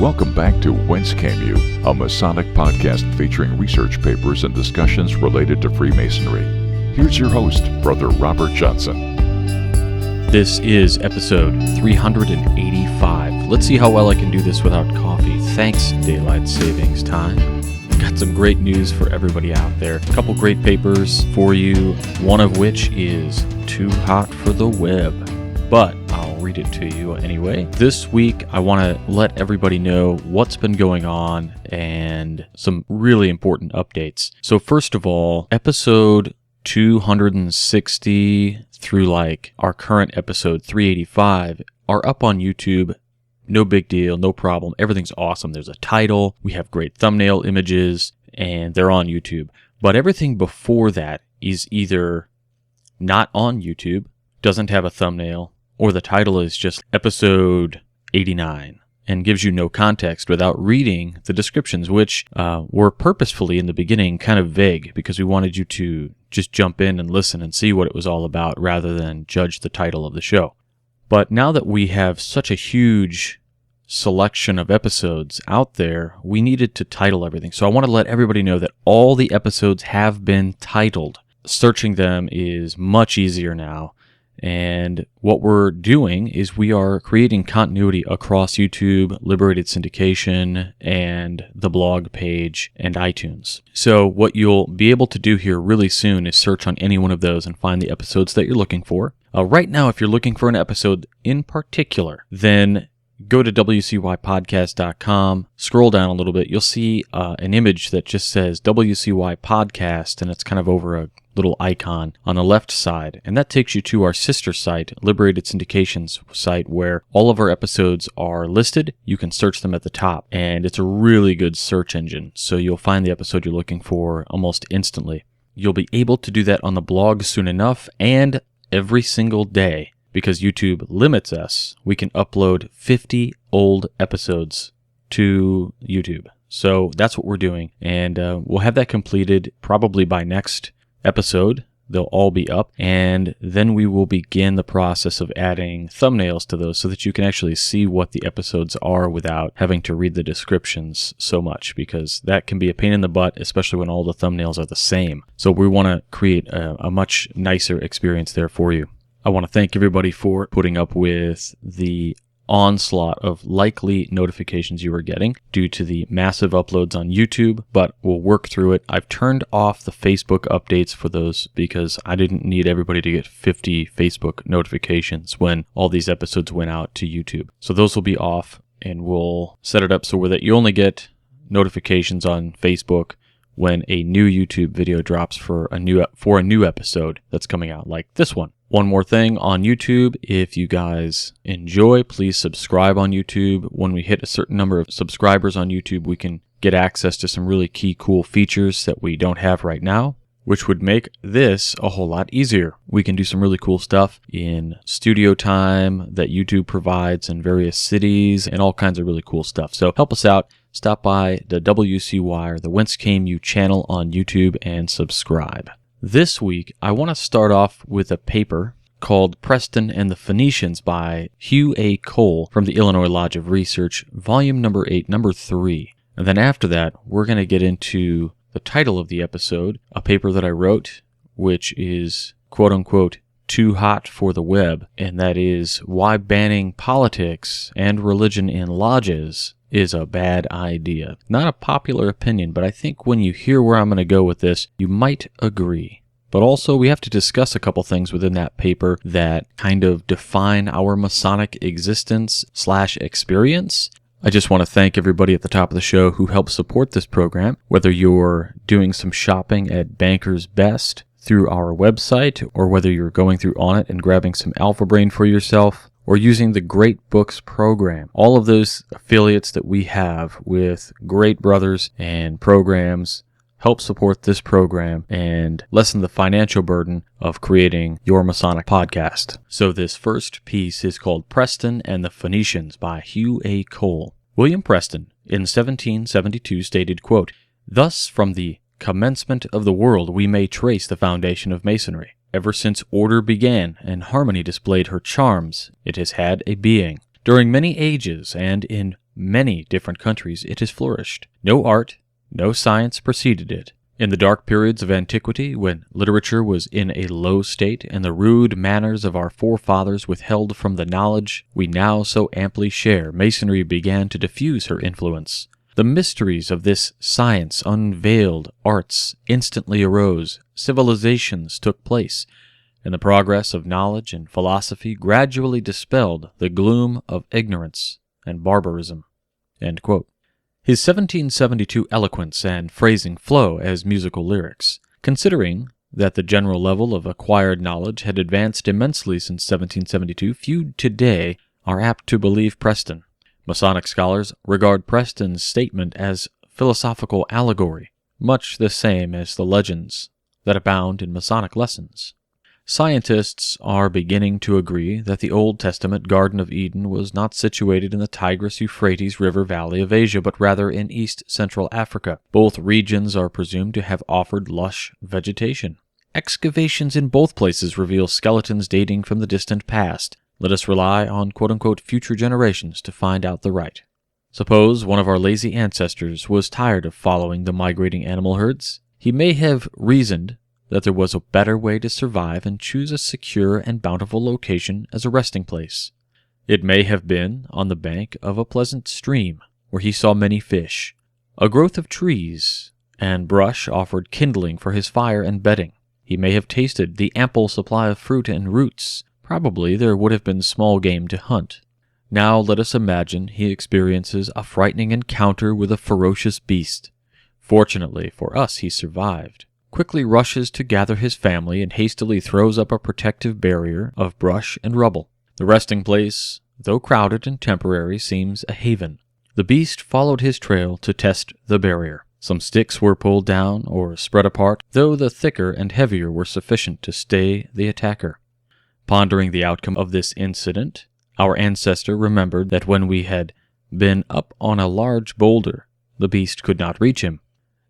Welcome back to Whence, a Masonic podcast featuring research papers and discussions related to Freemasonry. Here's your host, Brother Robert Johnson. This is episode 385. Let's see how well I can do this without coffee. Thanks, Daylight Savings Time. Got some great news for everybody out there. A couple great papers for you, one of which is Too Hot for the Web. But I'll read it to you anyway. This week, I want to let everybody know what's been going on and some really important updates. So first of all, episode 260 through our current episode 385 are up on YouTube. No big deal, no problem. Everything's awesome. There's a title, we have great thumbnail images, and they're on YouTube. But everything before that is either not on YouTube, doesn't have a thumbnail, or the title is just episode 89 and gives you no context without reading the descriptions, which were purposefully in the beginning kind of vague because we wanted you to just jump in and listen and see what it was all about rather than judge the title of the show. But now that we have such a huge selection of episodes out there, we needed to title everything. So I want to let everybody know that all the episodes have been titled. Searching them is much easier now. And what we're doing is we are creating continuity across YouTube, Liberated Syndication, and the blog page and iTunes. So what you'll be able to do here really soon is search on any one of those and find the episodes that you're looking for. Right now, if you're looking for an episode in particular, then go to wcypodcast.com, scroll down a little bit, you'll see an image that just says WCY Podcast, and it's kind of over a little icon on the left side, and that takes you to our sister site, Liberated Syndication's site, where all of our episodes are listed. You can search them at the top, and it's a really good search engine, so you'll find the episode you're looking for almost instantly. You'll be able to do that on the blog soon enough, and every single day, because YouTube limits us, we can upload 50 old episodes to YouTube. So that's what we're doing, and we'll have that completed probably by next episode. They'll all be up, and then we will begin the process of adding thumbnails to those so that you can actually see what the episodes are without having to read the descriptions so much, because that can be a pain in the butt, especially when all the thumbnails are the same. So we want to create a much nicer experience there for you. I want to thank everybody for putting up with the onslaught of likely notifications you were getting due to the massive uploads on YouTube, but we'll work through it. I've turned off the Facebook updates for those because I didn't need everybody to get 50 Facebook notifications when all these episodes went out to YouTube. So those will be off, and we'll set it up so that you only get notifications on Facebook when a new YouTube video drops for a new episode that's coming out, like this one. One more thing on YouTube, if you guys enjoy, please subscribe on YouTube. When we hit a certain number of subscribers on YouTube, we can get access to some really key, cool features that we don't have right now, which would make this a whole lot easier. We can do some really cool stuff in studio time that YouTube provides in various cities and all kinds of really cool stuff. So help us out. Stop by the WCY or the Whence channel on YouTube and subscribe. This week, I want to start off with a paper called Preston and the Phoenicians by Hugh A. Cole from the Illinois Lodge of Research, volume number 8, number 3. And then after that, we're going to get into the title of the episode, a paper that I wrote, which is, quote-unquote, Too Hot for the Web, and that is why banning politics and religion in lodges is a bad idea. Not a popular opinion, but I think when you hear where I'm going to go with this, you might agree. But also, we have to discuss a couple things within that paper that kind of define our Masonic existence/experience. I just want to thank everybody at the top of the show who helped support this program, whether you're doing some shopping at Banker's Best through our website, or whether you're going through Onnit and grabbing some Alpha Brain for yourself, or using the Great Books program. All of those affiliates that we have with great brothers and programs help support this program and lessen the financial burden of creating your Masonic podcast. So this first piece is called Preston and the Phoenicians by Hugh A. Cole. William Preston, in 1772, stated, quote, "Thus from the commencement of the world we may trace the foundation of Masonry. Ever since order began and harmony displayed her charms, it has had a being. During many ages and in many different countries it has flourished. No art, no science preceded it. In the dark periods of antiquity, when literature was in a low state and the rude manners of our forefathers withheld from the knowledge we now so amply share, Masonry began to diffuse her influence. The mysteries of this science unveiled, arts instantly arose, civilizations took place, and the progress of knowledge and philosophy gradually dispelled the gloom of ignorance and barbarism." End quote. His 1772 eloquence and phrasing flow as musical lyrics. Considering that the general level of acquired knowledge had advanced immensely since 1772, few today are apt to believe Preston. Masonic scholars regard Preston's statement as philosophical allegory, much the same as the legends that abound in Masonic lessons. Scientists are beginning to agree that the Old Testament Garden of Eden was not situated in the Tigris-Euphrates River Valley of Asia, but rather in East-Central Africa. Both regions are presumed to have offered lush vegetation. Excavations in both places reveal skeletons dating from the distant past. Let us rely on quote-unquote future generations to find out the right. Suppose one of our lazy ancestors was tired of following the migrating animal herds. He may have reasoned that there was a better way to survive and choose a secure and bountiful location as a resting place. It may have been on the bank of a pleasant stream where he saw many fish. A growth of trees and brush offered kindling for his fire and bedding. He may have tasted the ample supply of fruit and roots. Probably there would have been small game to hunt. Now let us imagine he experiences a frightening encounter with a ferocious beast. Fortunately for us, he survived. Quickly rushes to gather his family and hastily throws up a protective barrier of brush and rubble. The resting place, though crowded and temporary, seems a haven. The beast followed his trail to test the barrier. Some sticks were pulled down or spread apart, though the thicker and heavier were sufficient to stay the attacker. Pondering the outcome of this incident, our ancestor remembered that when we had been up on a large boulder, the beast could not reach him.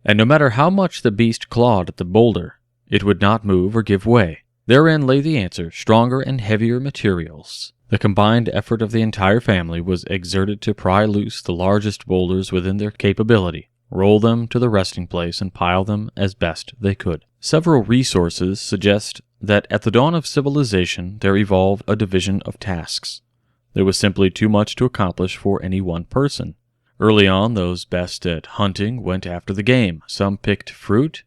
And no matter how much the beast clawed at the boulder, it would not move or give way. Therein lay the answer: stronger and heavier materials. The combined effort of the entire family was exerted to pry loose the largest boulders within their capability, roll them to the resting place, and pile them as best they could. Several resources suggest that at the dawn of civilization there evolved a division of tasks. There was simply too much to accomplish for any one person. Early on, those best at hunting went after the game. Some picked fruit,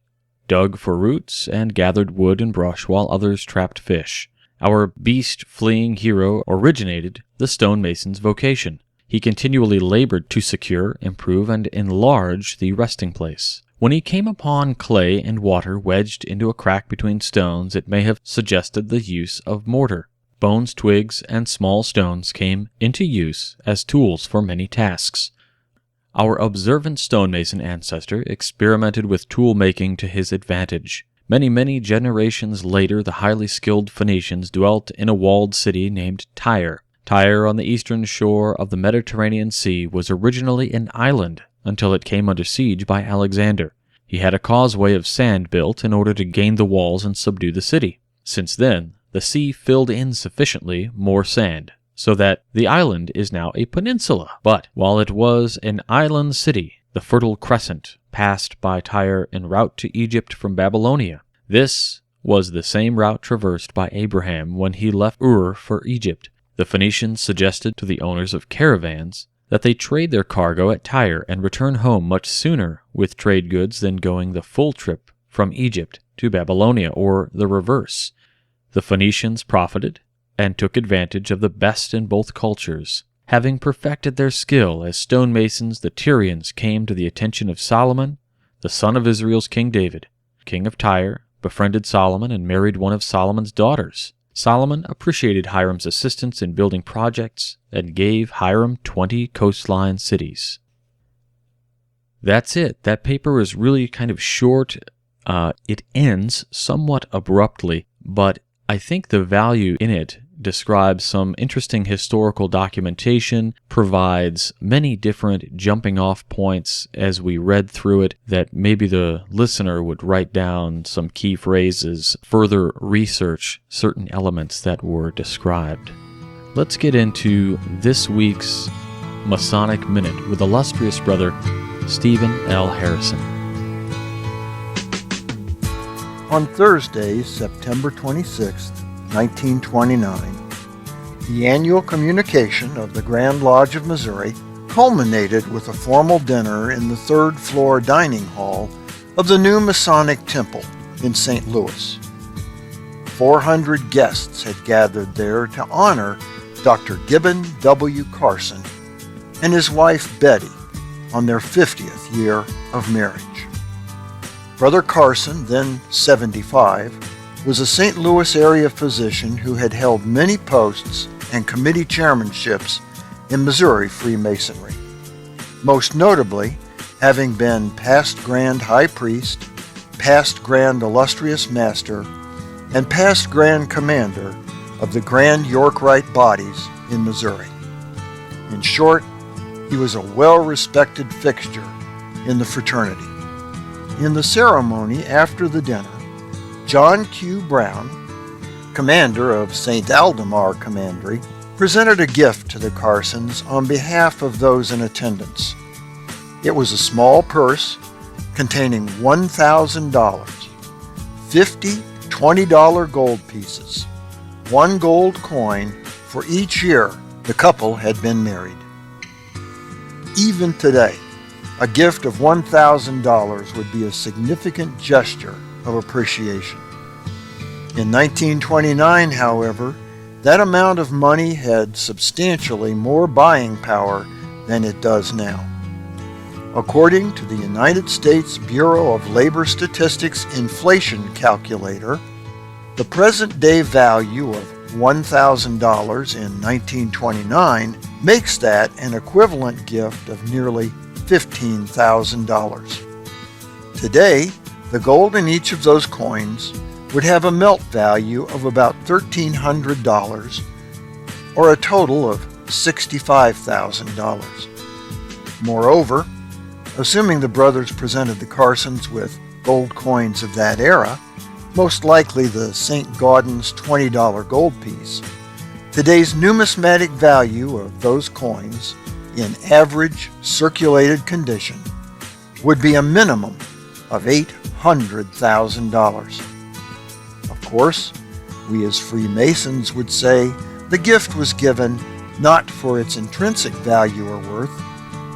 dug for roots, and gathered wood and brush, while others trapped fish. Our beast-fleeing hero originated the stonemason's vocation. He continually labored to secure, improve, and enlarge the resting place. When he came upon clay and water wedged into a crack between stones, it may have suggested the use of mortar. Bones, twigs, and small stones came into use as tools for many tasks. Our observant stonemason ancestor experimented with tool-making to his advantage. Many generations later, the highly skilled Phoenicians dwelt in a walled city named Tyre. Tyre, on the eastern shore of the Mediterranean Sea, was originally an island until it came under siege by Alexander. He had a causeway of sand built in order to gain the walls and subdue the city. Since then, the sea filled in sufficiently more sand, so that the island is now a peninsula. But while it was an island city, the Fertile Crescent passed by Tyre en route to Egypt from Babylonia. This was the same route traversed by Abraham when he left Ur for Egypt. The Phoenicians suggested to the owners of caravans that they trade their cargo at Tyre and return home much sooner with trade goods than going the full trip from Egypt to Babylonia, or the reverse. The Phoenicians profited and took advantage of the best in both cultures. Having perfected their skill as stonemasons, the Tyrians came to the attention of Solomon, the son of Israel's King David. King of Tyre befriended Solomon and married one of Solomon's daughters. Solomon appreciated Hiram's assistance in building projects and gave Hiram 20 coastline cities. That's it. That paper is really kind of short. It ends somewhat abruptly, but I think the value in it describes some interesting historical documentation, provides many different jumping-off points as we read through it that maybe the listener would write down some key phrases, further research certain elements that were described. Let's get into this week's Masonic Minute with illustrious brother Stephen L. Harrison. On Thursday, September 26, 1929, the annual communication of the Grand Lodge of Missouri culminated with a formal dinner in the third-floor dining hall of the new Masonic Temple in St. Louis. 400 guests had gathered there to honor Dr. Gibbon W. Carson and his wife Betty on their 50th year of marriage. Brother Carson, then 75, was a St. Louis area physician who had held many posts and committee chairmanships in Missouri Freemasonry, most notably having been past Grand High Priest, past Grand Illustrious Master, and past Grand Commander of the Grand York Rite bodies in Missouri. In short, he was a well-respected fixture in the fraternity. In the ceremony after the dinner, John Q. Brown, commander of St. Aldemar Commandery, presented a gift to the Carsons on behalf of those in attendance. It was a small purse containing $1,000, 50 $20 gold pieces, one gold coin for each year the couple had been married. Even today, a gift of $1,000 would be a significant gesture of appreciation. In 1929, however, that amount of money had substantially more buying power than it does now. According to the United States Bureau of Labor Statistics inflation calculator, the present-day value of $1,000 in 1929 makes that an equivalent gift of nearly $15,000. Today, the gold in each of those coins would have a melt value of about $1,300, or a total of $65,000. Moreover, assuming the brothers presented the Carsons with gold coins of that era, most likely the St. Gaudens $20 gold piece, today's numismatic value of those coins in average circulated condition would be a minimum of $800,000. Of course, we as Freemasons would say the gift was given not for its intrinsic value or worth,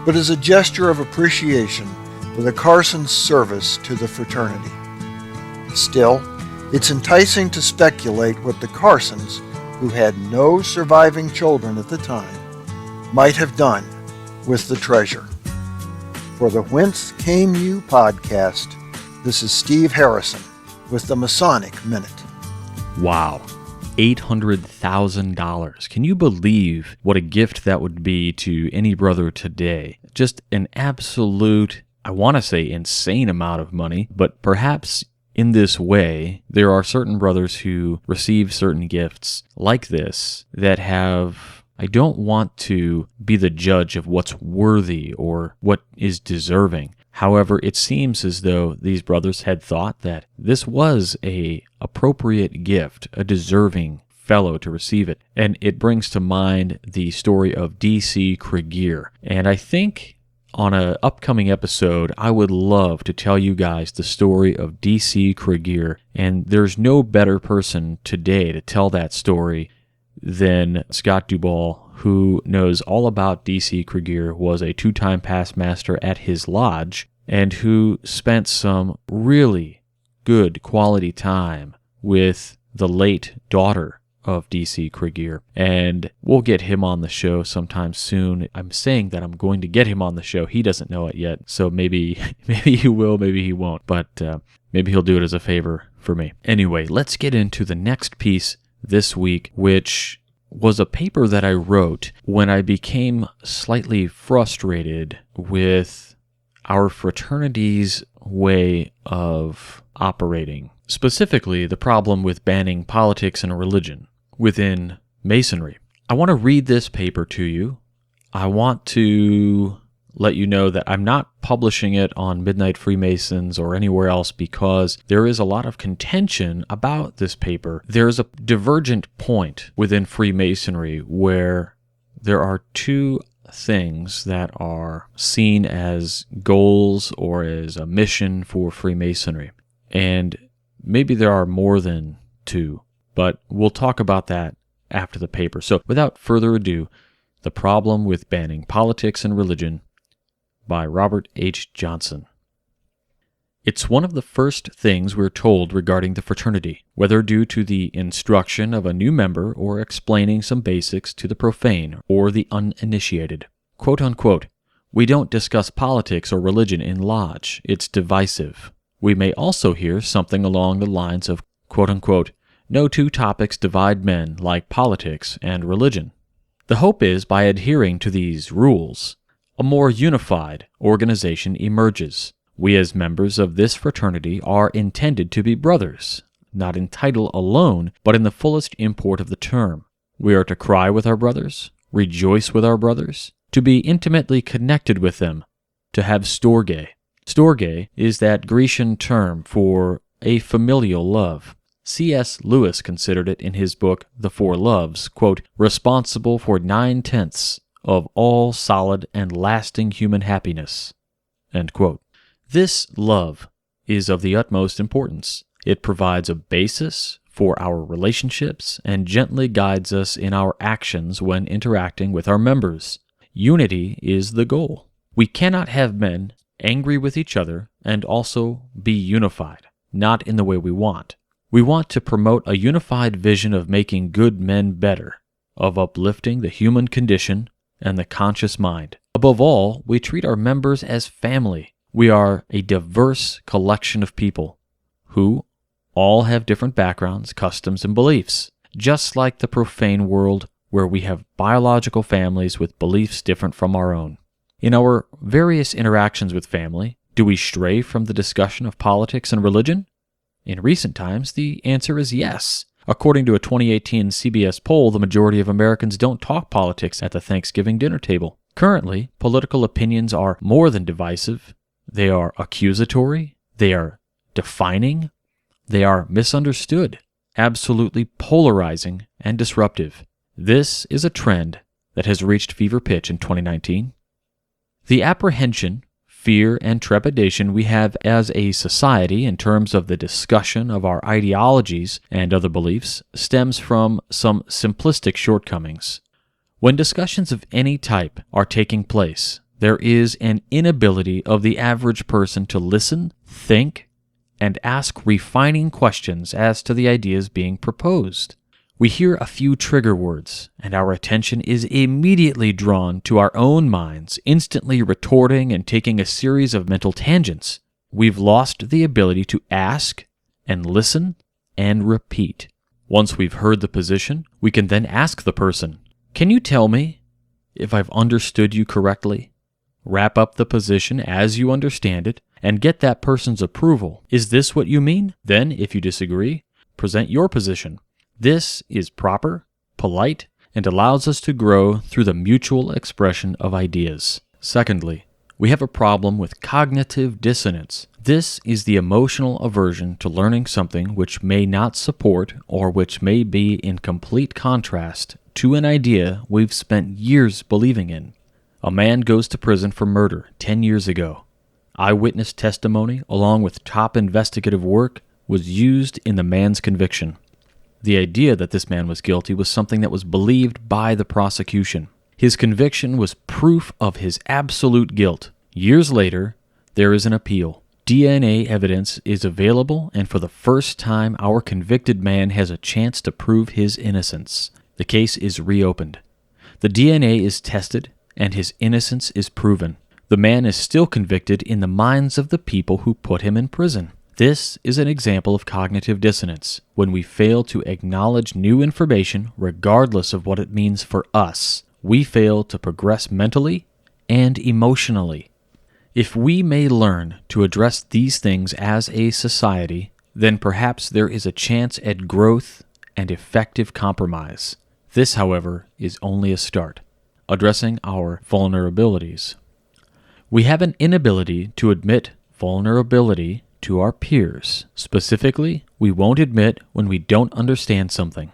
but as a gesture of appreciation for the Carsons' service to the fraternity. Still, it's enticing to speculate what the Carsons, who had no surviving children at the time, might have done with the treasure. For the Whence Came You podcast, this is Steve Harrison with the Masonic Minute. Wow. $800,000. Can you believe what a gift that would be to any brother today? Just an absolute, I want to say insane amount of money, but perhaps in this way, there are certain brothers who receive certain gifts like this that have, I don't want to be the judge of what's worthy or what is deserving. However, it seems as though these brothers had thought that this was a appropriate gift, a deserving fellow to receive it. And it brings to mind the story of D.C. Krieger. And I think on an upcoming episode, I would love to tell you guys the story of D.C. Krieger. And there's no better person today to tell that story than Scott Duball, who knows all about D.C. Krieger, was a two-time past master at his lodge, and who spent some really good quality time with the late daughter of D.C. Krieger. And we'll get him on the show sometime soon. I'm saying that I'm going to get him on the show. He doesn't know it yet, so maybe he will, maybe he won't, but maybe he'll do it as a favor for me. Anyway, let's get into the next piece this week, which was a paper that I wrote when I became slightly frustrated with our fraternity's way of operating. Specifically, the problem with banning politics and religion within Masonry. I want to read this paper to you. I want to let you know that I'm not publishing it on Midnight Freemasons or anywhere else because there is a lot of contention about this paper. There is a divergent point within Freemasonry where there are two things that are seen as goals or as a mission for Freemasonry. And maybe there are more than two, but we'll talk about that after the paper. So without further ado, The Problem with Banning Politics and Religion by Robert H. Johnson. It's one of the first things we're told regarding the fraternity, whether due to the instruction of a new member or explaining some basics to the profane or the uninitiated. Quote unquote, "We don't discuss politics or religion in lodge. It's divisive." We may also hear something along the lines of, quote unquote, "No two topics divide men like politics and religion." The hope is by adhering to these rules, a more unified organization emerges. We as members of this fraternity are intended to be brothers, not in title alone, but in the fullest import of the term. We are to cry with our brothers, rejoice with our brothers, to be intimately connected with them, to have storge. Storge is that Grecian term for a familial love. C.S. Lewis considered it in his book, The Four Loves, quote, "responsible for 9/10 of all solid and lasting human happiness," end quote. This love is of the utmost importance. It provides a basis for our relationships and gently guides us in our actions when interacting with our members. Unity is the goal. We cannot have men angry with each other and also be unified, not in the way we want. We want to promote a unified vision of making good men better, of uplifting the human condition and the conscious mind. Above all, we treat our members as family. We are a diverse collection of people who all have different backgrounds, customs, and beliefs, just like the profane world where we have biological families with beliefs different from our own. In our various interactions with family, do we stray from the discussion of politics and religion? In recent times, the answer is yes. According to a 2018 CBS poll, the majority of Americans don't talk politics at the Thanksgiving dinner table. Currently, political opinions are more than divisive. They are accusatory, they are defining, they are misunderstood, absolutely polarizing and disruptive. This is a trend that has reached fever pitch in 2019. The apprehension, fear, and trepidation we have as a society in terms of the discussion of our ideologies and other beliefs stems from some simplistic shortcomings. When discussions of any type are taking place, there is an inability of the average person to listen, think, and ask refining questions as to the ideas being proposed. We hear a few trigger words, and our attention is immediately drawn to our own minds, instantly retorting and taking a series of mental tangents. We've lost the ability to ask and listen and repeat. Once we've heard the position, we can then ask the person, "Can you tell me if I've understood you correctly?" Wrap up the position as you understand it and get that person's approval. Is this what you mean? Then, if you disagree, present your position. This is proper, polite, and allows us to grow through the mutual expression of ideas. Secondly, we have a problem with cognitive dissonance. This is the emotional aversion to learning something which may not support or which may be in complete contrast to an idea we've spent years believing in. A man goes to prison for murder 10 years ago. Eyewitness testimony, along with top investigative work, was used in the man's conviction. The idea that this man was guilty was something that was believed by the prosecution. His conviction was proof of his absolute guilt. Years later, there is an appeal. DNA evidence is available, and for the first time, our convicted man has a chance to prove his innocence. The case is reopened. The DNA is tested, and his innocence is proven. The man is still convicted in the minds of the people who put him in prison. This is an example of cognitive dissonance, when we fail to acknowledge new information regardless of what it means for us. We fail to progress mentally and emotionally. If we may learn to address these things as a society, then perhaps there is a chance at growth and effective compromise. This, however, is only a start. Addressing our vulnerabilities. We have an inability to admit vulnerability to our peers. Specifically, we won't admit when we don't understand something.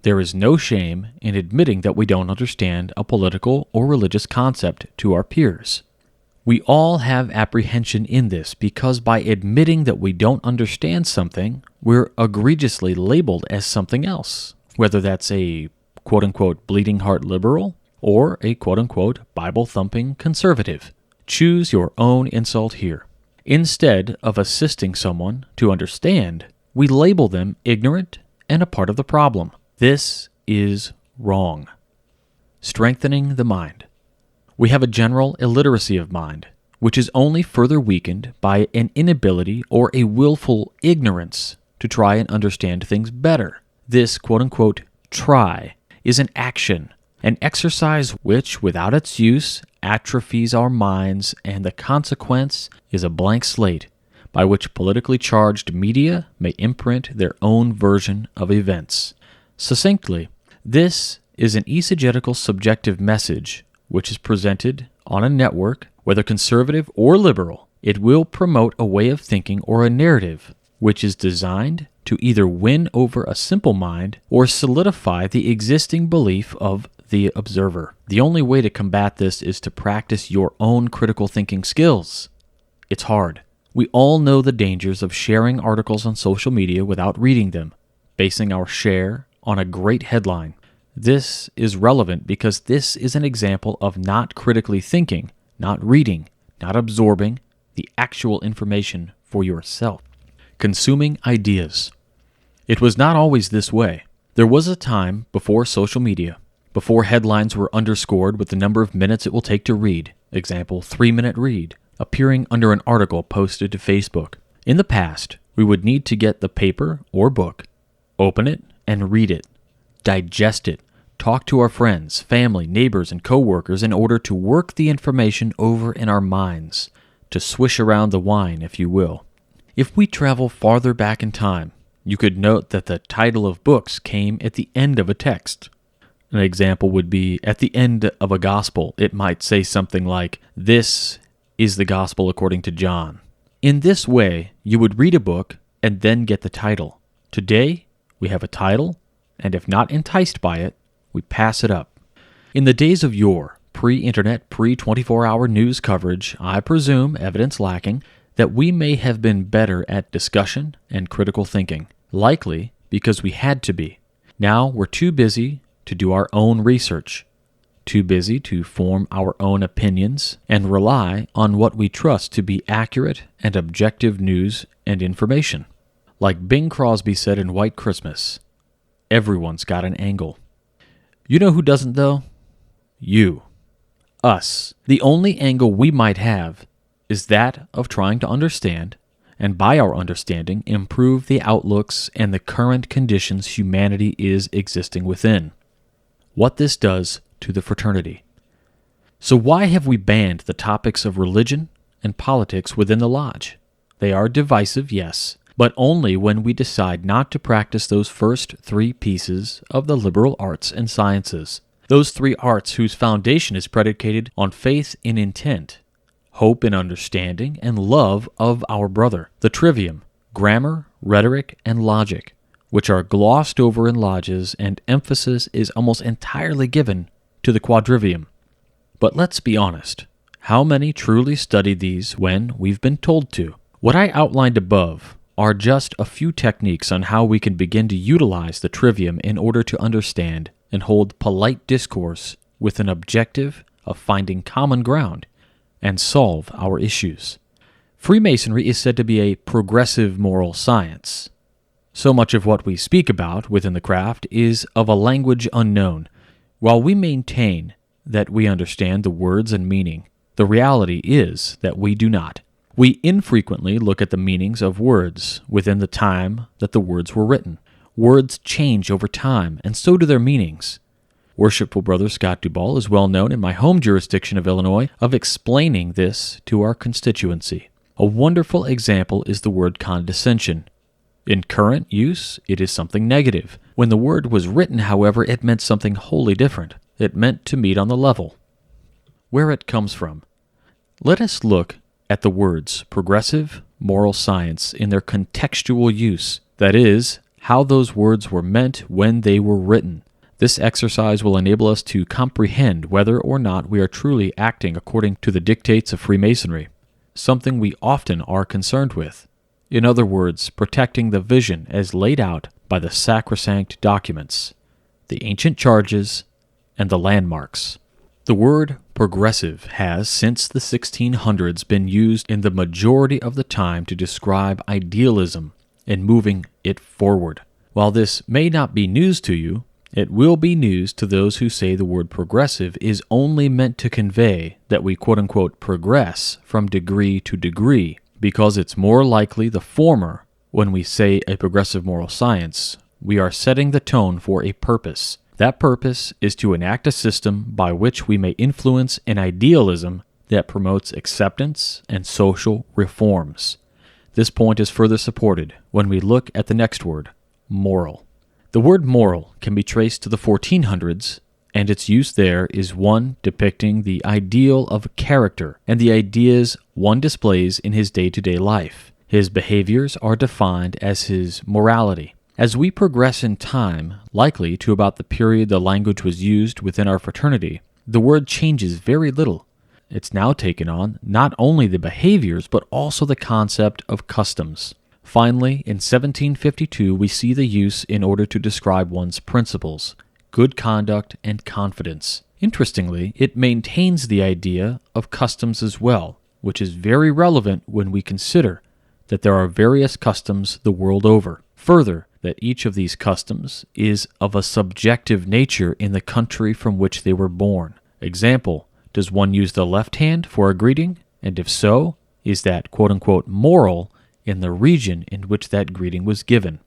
There is no shame in admitting that we don't understand a political or religious concept to our peers. We all have apprehension in this because by admitting that we don't understand something, we're egregiously labeled as something else, whether that's a quote-unquote bleeding heart liberal or a quote-unquote Bible-thumping conservative. Choose your own insult here. Instead of assisting someone to understand, we label them ignorant and a part of the problem. This is wrong. Strengthening the mind. We have a general illiteracy of mind, which is only further weakened by an inability or a willful ignorance to try and understand things better. This quote-unquote try is an action, an exercise which, without its use, atrophies our minds, and the consequence is a blank slate by which politically charged media may imprint their own version of events. Succinctly, this is an eisegetical subjective message which is presented on a network, whether conservative or liberal. It will promote a way of thinking or a narrative which is designed to either win over a simple mind or solidify the existing belief of the observer. The only way to combat this is to practice your own critical thinking skills. It's hard. We all know the dangers of sharing articles on social media without reading them, basing our share on a great headline. This is relevant because this is an example of not critically thinking, not reading, not absorbing the actual information for yourself. Consuming ideas. It was not always this way. There was a time before social media, before headlines were underscored with the number of minutes it will take to read, example 3-minute read, appearing under an article posted to Facebook. In the past, we would need to get the paper or book, open it, and read it, digest it, talk to our friends, family, neighbors, and coworkers in order to work the information over in our minds, to swish around the wine, if you will. If we travel farther back in time, you could note that the title of books came at the end of a text. An example would be at the end of a gospel, it might say something like, "This is the gospel according to John." In this way, you would read a book and then get the title. Today, we have a title, and if not enticed by it, we pass it up. In the days of yore, pre-internet, pre-24-hour news coverage, I presume, evidence lacking, that we may have been better at discussion and critical thinking, likely because we had to be. Now we're too busy to do our own research, too busy to form our own opinions, and rely on what we trust to be accurate and objective news and information. Like Bing Crosby said in White Christmas, everyone's got an angle. You know who doesn't, though? You. Us. The only angle we might have is that of trying to understand, and by our understanding, improve the outlooks and the current conditions humanity is existing within. What this does to the fraternity. So why have we banned the topics of religion and politics within the lodge? They are divisive, yes, but only when we decide not to practice those first 3 pieces of the liberal arts and sciences. Those 3 arts whose foundation is predicated on faith in intent, hope in understanding, and love of our brother. The trivium, grammar, rhetoric, and logic, which are glossed over in lodges, and emphasis is almost entirely given to the quadrivium. But let's be honest, how many truly study these when we've been told to? What I outlined above are just a few techniques on how we can begin to utilize the trivium in order to understand and hold polite discourse with an objective of finding common ground and solve our issues. Freemasonry is said to be a progressive moral science. So much of what we speak about within the craft is of a language unknown. While we maintain that we understand the words and meaning, the reality is that we do not. We infrequently look at the meanings of words within the time that the words were written. Words change over time, and so do their meanings. Worshipful Brother Scott Duball is well known in my home jurisdiction of Illinois of explaining this to our constituency. A wonderful example is the word condescension. In current use, it is something negative. When the word was written, however, it meant something wholly different. It meant to meet on the level. Where it comes from. Let us look at the words progressive moral science in their contextual use, that is, how those words were meant when they were written. This exercise will enable us to comprehend whether or not we are truly acting according to the dictates of Freemasonry, something we often are concerned with. In other words, protecting the vision as laid out by the sacrosanct documents, the ancient charges, and the landmarks. The word progressive has, since the 1600s, been used in the majority of the time to describe idealism and moving it forward. While this may not be news to you, it will be news to those who say the word progressive is only meant to convey that we quote-unquote progress from degree to degree, because it's more likely the former. When we say a progressive moral science, we are setting the tone for a purpose. That purpose is to enact a system by which we may influence an idealism that promotes acceptance and social reforms. This point is further supported when we look at the next word, moral. The word moral can be traced to the 1400s, and its use there is one depicting the ideal of a character and the ideas one displays in his day-to-day life. His behaviors are defined as his morality. As we progress in time, likely to about the period the language was used within our fraternity, the word changes very little. It's now taken on not only the behaviors, but also the concept of customs. Finally, in 1752, we see the use in order to describe one's principles, good conduct, and confidence. Interestingly, it maintains the idea of customs as well, which is very relevant when we consider that there are various customs the world over. Further, that each of these customs is of a subjective nature in the country from which they were born. Example, does one use the left hand for a greeting? And if so, is that quote-unquote moral in the region in which that greeting was given?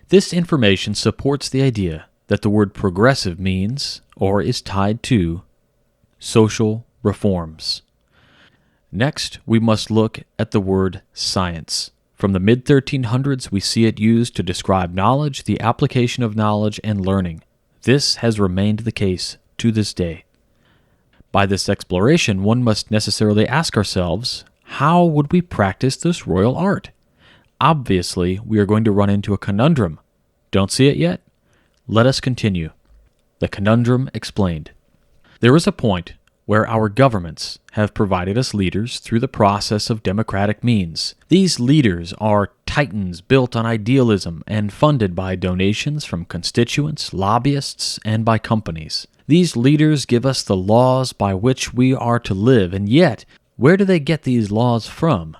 This information supports the idea that the word progressive means, or is tied to, social reforms. Next, we must look at the word science. From the mid-1300s, we see it used to describe knowledge, the application of knowledge, and learning. This has remained the case to this day. By this exploration, one must necessarily ask ourselves, how would we practice this royal art? Obviously, we are going to run into a conundrum. Don't see it yet? Let us continue. The conundrum explained. There is a point where our governments have provided us leaders through the process of democratic means. These leaders are titans built on idealism and funded by donations from constituents, lobbyists, and by companies. These leaders give us the laws by which we are to live, and yet, where do they get these laws from?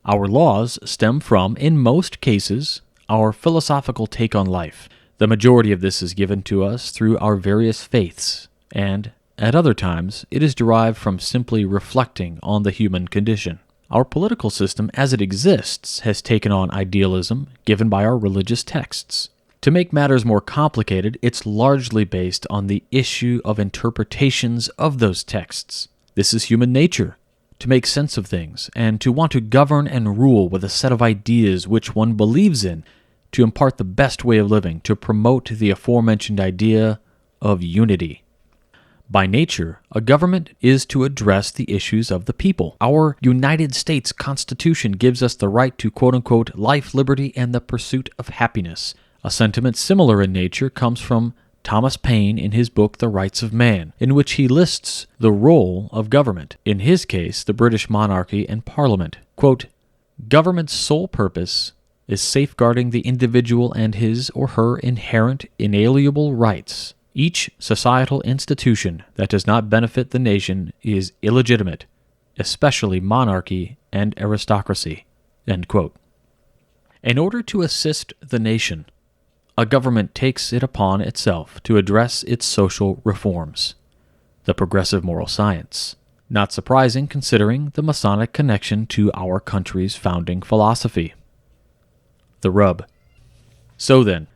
Our laws stem from, in most cases, our philosophical take on life. The majority of this is given to us through our various faiths, and at other times, it is derived from simply reflecting on the human condition. Our political system as it exists has taken on idealism given by our religious texts. To make matters more complicated, it's largely based on the issue of interpretations of those texts. This is human nature, to make sense of things, and to want to govern and rule with a set of ideas which one believes in, to impart the best way of living, to promote the aforementioned idea of unity. By nature, a government is to address the issues of the people. Our United States Constitution gives us the right to quote-unquote life, liberty, and the pursuit of happiness. A sentiment similar in nature comes from Thomas Paine in his book The Rights of Man, in which he lists the role of government, in his case the British monarchy and Parliament. Quote, government's sole purpose is safeguarding the individual and his or her inherent inalienable rights. Each societal institution that does not benefit the nation is illegitimate, especially monarchy and aristocracy. End quote. In order to assist the nation, a government takes it upon itself to address its social reforms, the progressive moral science. Not surprising considering the Masonic connection to our country's founding philosophy. The rub. So then,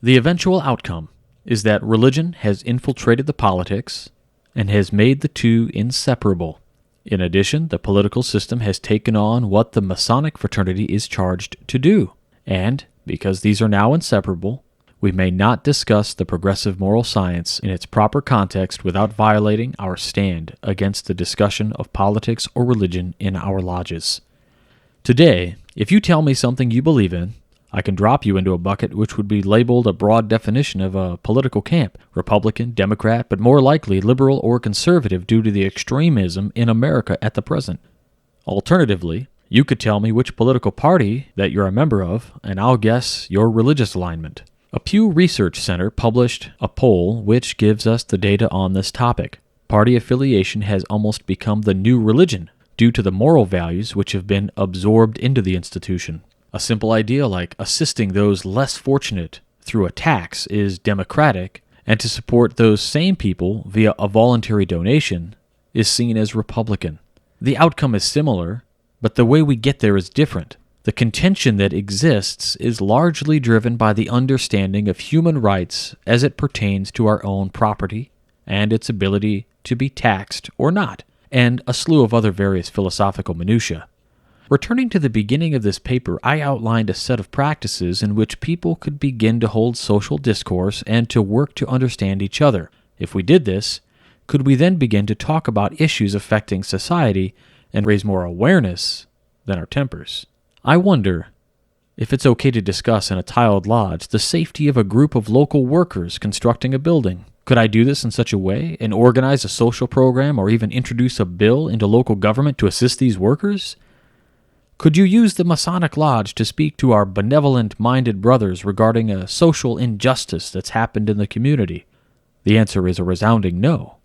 the eventual outcome is that religion has infiltrated the politics and has made the two inseparable. In addition, the political system has taken on what the Masonic fraternity is charged to do, and because these are now inseparable, we may not discuss the progressive moral science in its proper context without violating our stand against the discussion of politics or religion in our lodges. Today, if you tell me something you believe in, I can drop you into a bucket which would be labeled a broad definition of a political camp, Republican, Democrat, but more likely liberal or conservative due to the extremism in America at the present. Alternatively, you could tell me which political party that you're a member of, and I'll guess your religious alignment. A Pew Research Center published a poll which gives us the data on this topic. Party affiliation has almost become the new religion due to the moral values which have been absorbed into the institution. A simple idea like assisting those less fortunate through a tax is democratic, and to support those same people via a voluntary donation is seen as Republican. The outcome is similar, but the way we get there is different. The contention that exists is largely driven by the understanding of human rights as it pertains to our own property and its ability to be taxed or not, and a slew of other various philosophical minutiae. Returning to the beginning of this paper, I outlined a set of practices in which people could begin to hold social discourse and to work to understand each other. If we did this, could we then begin to talk about issues affecting society and raise more awareness than our tempers? I wonder if it's okay to discuss in a tiled lodge the safety of a group of local workers constructing a building. Could I do this in such a way and organize a social program or even introduce a bill into local government to assist these workers? Could you use the Masonic Lodge to speak to our benevolent-minded brothers regarding a social injustice that's happened in the community? The answer is a resounding no.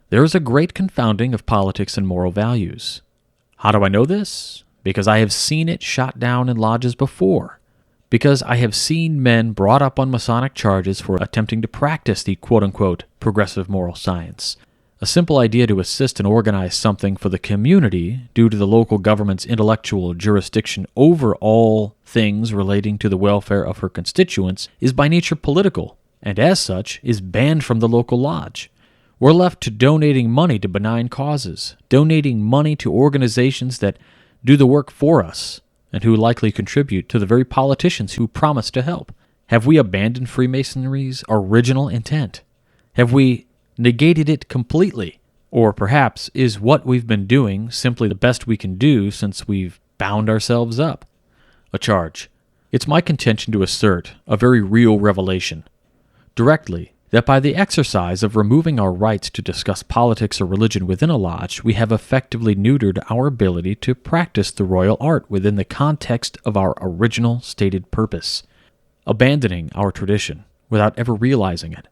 There is a great confounding of politics and moral values. How do I know this? Because I have seen it shot down in lodges before. Because I have seen men brought up on Masonic charges for attempting to practice the quote-unquote progressive moral science. A simple idea to assist and organize something for the community due to the local government's intellectual jurisdiction over all things relating to the welfare of her constituents is by nature political, and as such is banned from the local lodge. We're left to donating money to benign causes, donating money to organizations that do the work for us, and who likely contribute to the very politicians who promise to help. Have we abandoned Freemasonry's original intent? Have we negated it completely? Or perhaps is what we've been doing simply the best we can do since we've bound ourselves up? A charge. It's my contention to assert a very real revelation, directly, that by the exercise of removing our rights to discuss politics or religion within a lodge, we have effectively neutered our ability to practice the royal art within the context of our original stated purpose, abandoning our tradition without ever realizing it.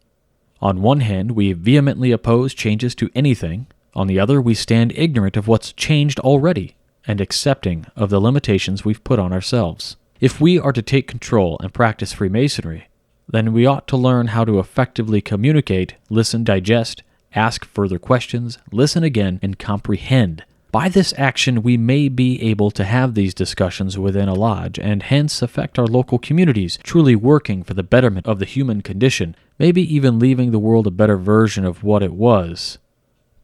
On one hand, we vehemently oppose changes to anything. On the other, we stand ignorant of what's changed already and accepting of the limitations we've put on ourselves. If we are to take control and practice Freemasonry, then we ought to learn how to effectively communicate, listen, digest, ask further questions, listen again, and comprehend. By this action, we may be able to have these discussions within a lodge and hence affect our local communities, truly working for the betterment of the human condition, maybe even leaving the world a better version of what it was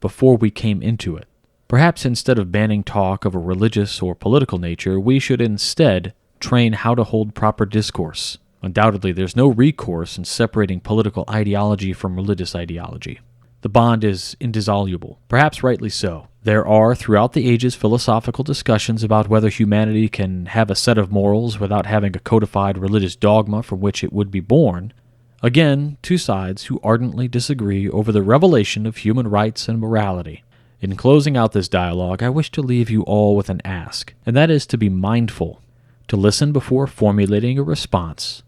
before we came into it. Perhaps instead of banning talk of a religious or political nature, we should instead train how to hold proper discourse. Undoubtedly, there's no recourse in separating political ideology from religious ideology. The bond is indissoluble, perhaps rightly so. There are, throughout the ages, philosophical discussions about whether humanity can have a set of morals without having a codified religious dogma from which it would be born. Again, two sides who ardently disagree over the revelation of human rights and morality. In closing out this dialogue, I wish to leave you all with an ask, and that is to be mindful, to listen before formulating a response,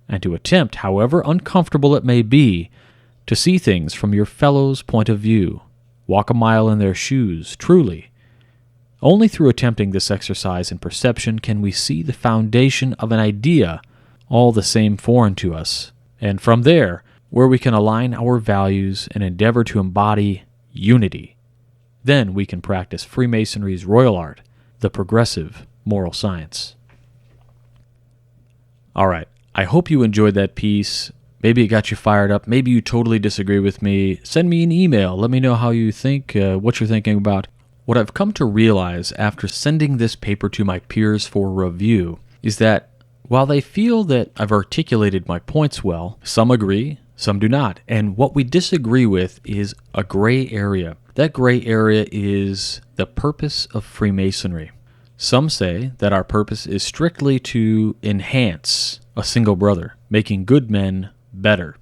and to attempt, however uncomfortable it may be, to see things from your fellow's point of view. Walk a mile in their shoes, truly. Only through attempting this exercise in perception can we see the foundation of an idea, all the same foreign to us, and from there, where we can align our values and endeavor to embody unity. Then we can practice Freemasonry's royal art, the progressive moral science. All right, I hope you enjoyed that piece. Maybe it got you fired up. Maybe you totally disagree with me. Send me an email. Let me know how you think, what you're thinking about. What I've come to realize after sending this paper to my peers for review is that while they feel that I've articulated my points well, some agree, some do not. And what we disagree with is a gray area. That gray area is the purpose of Freemasonry. Some say that our purpose is strictly to enhance a single brother, making good men better.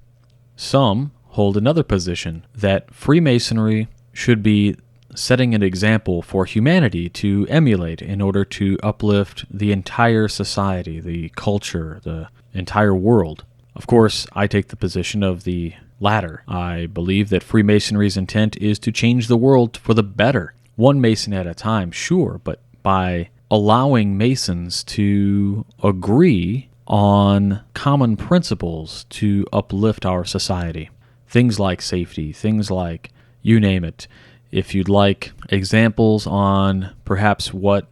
Some hold another position, that Freemasonry should be setting an example for humanity to emulate in order to uplift the entire society, the culture, the entire world. Of course, I take the position of the latter. I believe that Freemasonry's intent is to change the world for the better. One Mason at a time, sure, but by allowing Masons to agree on common principles to uplift our society. Things like safety, things like you name it. If you'd like examples on perhaps what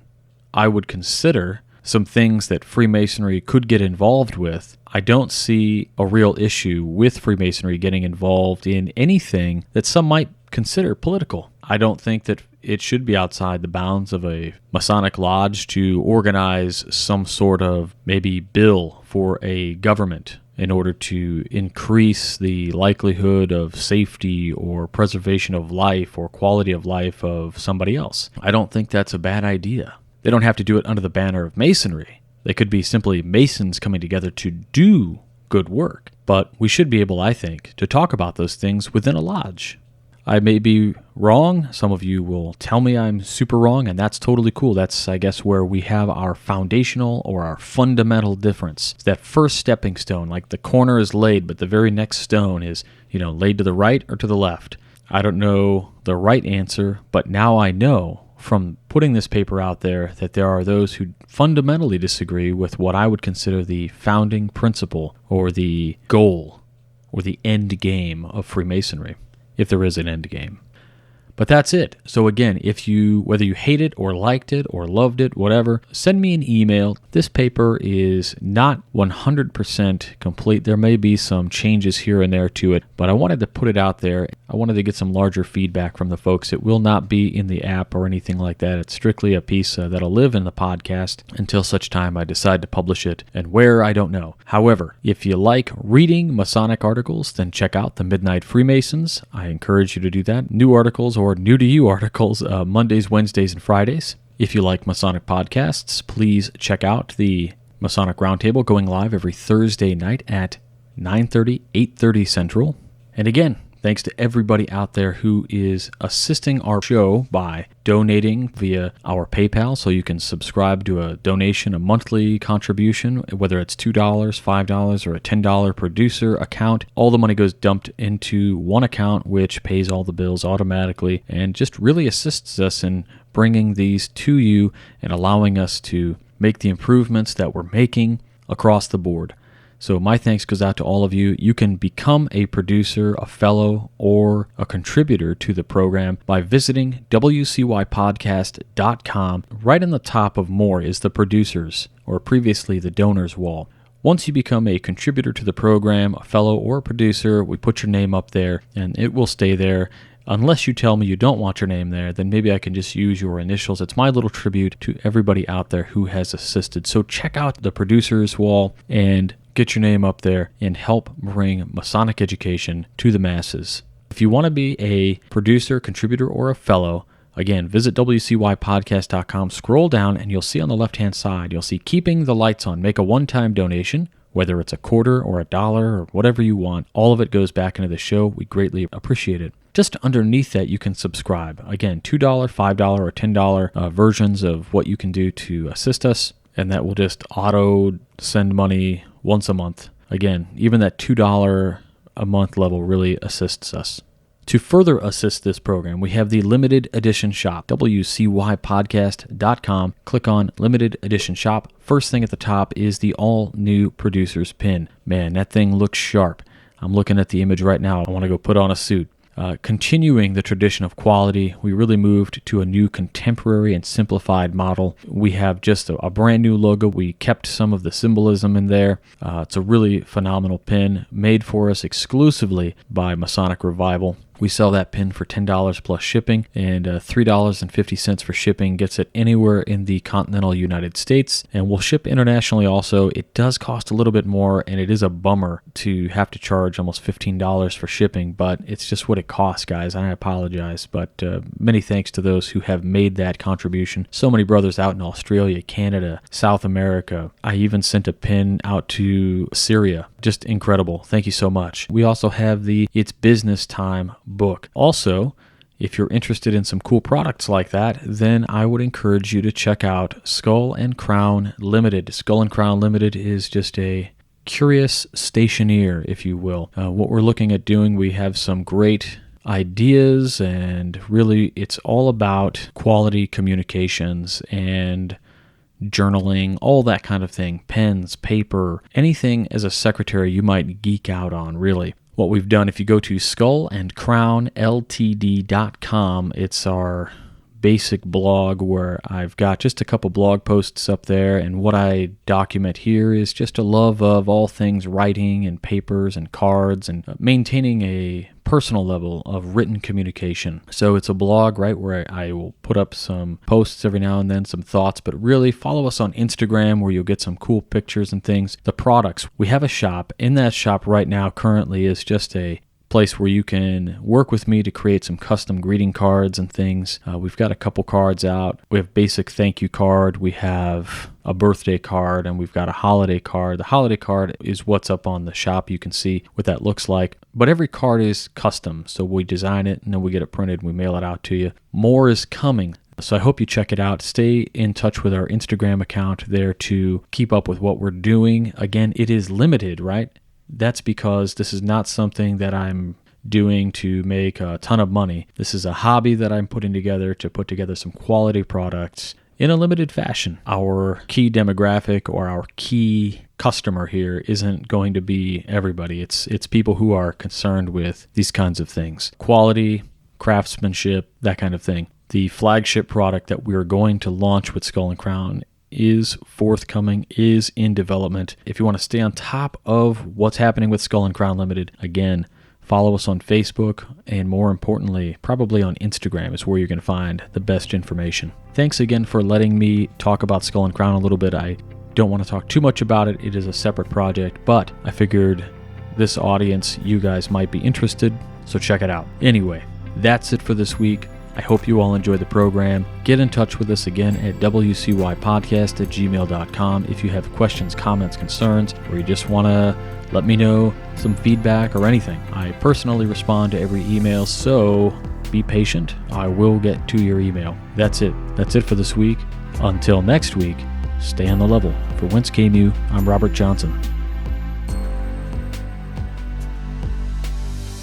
I would consider some things that Freemasonry could get involved with, I don't see a real issue with Freemasonry getting involved in anything that some might consider political. I don't think that it should be outside the bounds of a Masonic lodge to organize some sort of maybe bill for a government in order to increase the likelihood of safety or preservation of life or quality of life of somebody else. I don't think that's a bad idea. They don't have to do it under the banner of Masonry. They could be simply Masons coming together to do good work. But we should be able, I think, to talk about those things within a lodge. I may be wrong. Some of you will tell me I'm super wrong, and that's totally cool. That's, I guess, where we have our foundational or our fundamental difference. It's that first stepping stone, like the corner is laid, but the very next stone is, laid to the right or to the left. I don't know the right answer, but now I know from putting this paper out there that there are those who fundamentally disagree with what I would consider the founding principle or the goal or the end game of Freemasonry, if there is an end game. But that's it. So again, whether you hate it or liked it or loved it, whatever, send me an email. This paper is not 100% complete. There may be some changes here and there to it, but I wanted to put it out there. I wanted to get some larger feedback from the folks. It will not be in the app or anything like that. It's strictly a piece that'll live in the podcast until such time I decide to publish it, and where, I don't know. However, if you like reading Masonic articles, then check out the Midnight Freemasons. I encourage you to do that. New articles or new to you articles Mondays, Wednesdays, and Fridays. If you like Masonic podcasts, please check out the Masonic Roundtable going live every Thursday night at 9:30, 8:30 Central. And again, thanks to everybody out there who is assisting our show by donating via our PayPal, so you can subscribe to a donation, a monthly contribution, whether it's $2, $5, or a $10 producer account. All the money goes dumped into one account, which pays all the bills automatically and just really assists us in bringing these to you and allowing us to make the improvements that we're making across the board. So my thanks goes out to all of you. You can become a producer, a fellow, or a contributor to the program by visiting wcypodcast.com. Right on the top of more is the producers, or previously the donors wall. Once you become a contributor to the program, a fellow or a producer, we put your name up there, and it will stay there. Unless you tell me you don't want your name there, then maybe I can just use your initials. It's my little tribute to everybody out there who has assisted. So check out the producers wall and get your name up there and help bring Masonic education to the masses. If you want to be a producer, contributor, or a fellow, again, visit wcypodcast.com, scroll down, and you'll see on the left-hand side, you'll see Keeping the Lights On. Make a one-time donation, whether it's a quarter or $1 or whatever you want. All of it goes back into the show. We greatly appreciate it. Just underneath that, you can subscribe. Again, $2, $5, or $10 versions of what you can do to assist us, and that will just auto send money once a month. Again, even that $2 a month level really assists us. To further assist this program, we have the limited edition shop, wcypodcast.com. Click on limited edition shop. First thing at the top is the all new producer's pin. Man, that thing looks sharp. I'm looking at the image right now. I want to go put on a suit. Continuing the tradition of quality, we really moved to a new contemporary and simplified model. We have just a brand new logo. We kept some of the symbolism in there. It's a really phenomenal pin made for us exclusively by Masonic Revival. We sell that pin for $10 plus shipping, and $3.50 for shipping gets it anywhere in the continental United States, and we'll ship internationally also. It does cost a little bit more, and it is a bummer to have to charge almost $15 for shipping, but it's just what it costs, guys. I apologize, but many thanks to those who have made that contribution. So many brothers out in Australia, Canada, South America. I even sent a pin out to Syria. Just incredible. Thank you so much. We also have the It's Business Time book. Also, if you're interested in some cool products like that, then I would encourage you to check out Skull and Crown Limited. Skull and Crown Limited is just a curious stationeer, if you will. What we're looking at doing, we have some great ideas, and really it's all about quality communications and journaling, all that kind of thing, pens, paper, anything as a secretary you might geek out on, really. What we've done, if you go to skullandcrownltd.com, it's our basic blog where I've got just a couple blog posts up there, and what I document here is just a love of all things writing and papers and cards and maintaining a personal level of written communication. So it's a blog, right, where I will put up some posts every now and then, some thoughts, but really follow us on Instagram where you'll get some cool pictures and things. The products, we have a shop. In that shop right now currently is just a place where you can work with me to create some custom greeting cards and things. We've got a couple cards out. We have basic thank you card. We have a birthday card, and we've got a holiday card. The holiday card is what's up on the shop. You can see what that looks like. But every card is custom. So we design it, and then we get it printed, and we mail it out to you. More is coming. So I hope you check it out. Stay in touch with our Instagram account there to keep up with what we're doing. Again, it is limited, right? That's because this is not something that I'm doing to make a ton of money. This is a hobby that I'm putting together to put together some quality products in a limited fashion. Our key demographic or our key customer here isn't going to be everybody. It's people who are concerned with these kinds of things. Quality, craftsmanship, that kind of thing. The flagship product that we're going to launch with Skull and Crown is forthcoming, is in development. If you want to stay on top of what's happening with Skull and Crown Limited, again, follow us on Facebook, and more importantly, probably on Instagram is where you're going to find the best information. Thanks again for letting me talk about Skull and Crown a little bit. I don't want to talk too much about it. It is a separate project, but I figured this audience, you guys might be interested, so check it out. Anyway, that's it for this week. I hope you all enjoyed the program. Get in touch with us again at wcypodcast@gmail.com if you have questions, comments, concerns, or you just want to let me know some feedback or anything. I personally respond to every email, so be patient. I will get to your email. That's it. That's it for this week. Until next week, stay on the level. For Whence Came You, I'm Robert Johnson.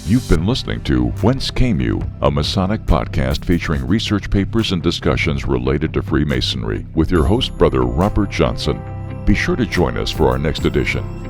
You've been listening to Whence Came You, a Masonic podcast featuring research papers and discussions related to Freemasonry with your host, Brother Robert Johnson. Be sure to join us for our next edition.